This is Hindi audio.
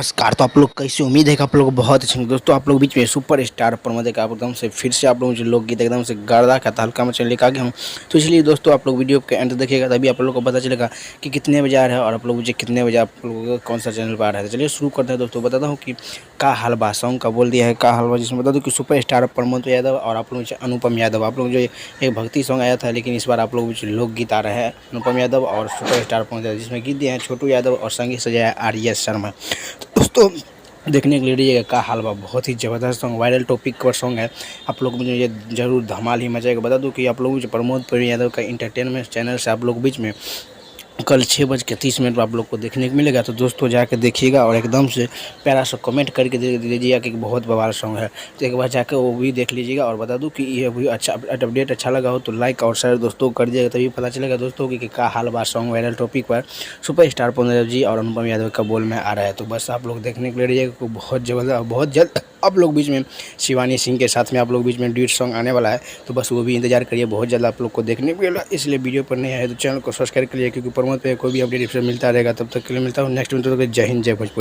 नमस्कार। तो आप लोग कैसे, उम्मीद है कि आप लोग बहुत अच्छे होंगे। दोस्तों आप लोग बीच में सुपर स्टार प्रमोद का एकदम से फिर से आप लोग मुझे लोकगीत एकदम से गर्दा का तहलका में चल लेकर आ गया हूँ। तो इसलिए दोस्तों आप लोग वीडियो के एंड देखिएगा, तभी आप लोग को पता चलेगा कि कितने बजे आ रहा है और आप लोग मुझे कितने बजे आप लोगों का कौन सा चैनल पर आ रहा है। चलिए शुरू करते हैं। दोस्तों बताता हूँ कि का हलवा सॉन्ग का बोल दिया है, का हलवा, जिसमें बता दूँ कि सुपर स्टार प्रमोद यादव और आप लोग अनुपम यादव, आप लोग जो एक भक्ति सॉन्ग आया था, लेकिन इस बार आप लोग लोकगीत आ रहा है अनुपम यादव और सुपर स्टार प्रमोद यादव, जिसमें गीत दिए हैं छोटू यादव और संगीत सजाया आर.एस. शर्मा। तो दोस्तों देखने के लिए रहिएगा का हलवा, बहुत ही ज़बरदस्त सॉन्ग, वायरल टॉपिक पर सॉन्ग है। आप लोग मुझे ये जरूर धमाल ही मचाएगा। बता दूं कि आप लोग जो प्रमोद यादव का इंटरटेनमेंट चैनल से आप लोग बीच में कल 6:30 पर आप लोग को देखने को मिलेगा। तो दोस्तों जाकर देखिएगा और एकदम से प्यारा सा कमेंट करके दे दीजिएगा कि बहुत बवाल सॉन्ग है। तो एक बार जाकर वो भी देख लीजिएगा। और बता दूं कि ये भी अच्छा अपडेट अच्छा लगा हो तो लाइक और शेयर दोस्तों कर दीजिएगा, तभी पता चलेगा दोस्तों कि का हलवा सॉन्ग वायरल टॉपिक पर सुपर स्टार प्रमोद जी और अनुपम यादव का बोल में आ रहा है। तो बस आप लोग देखने के लिए रहिएगा, बहुत ज़बरदस्त, बहुत जल्द आप लोग बीच में शिवानी सिंह के साथ में आप लोग बीच में ड्यूट सॉन्ग आने वाला है। तो बस वो भी इंतजार करिए, बहुत जल्द आप लोग को देखने को मिलेगा। इसलिए वीडियो पर नहीं आए तो चैनल को सब्सक्राइब करिए, क्योंकि प्रमोद पे कोई भी अपडेट मिलता रहेगा। तब तक के लिए मिलता हूँ नेक्स्ट वीडियो में। जय हिंद, जय भोजपुरी।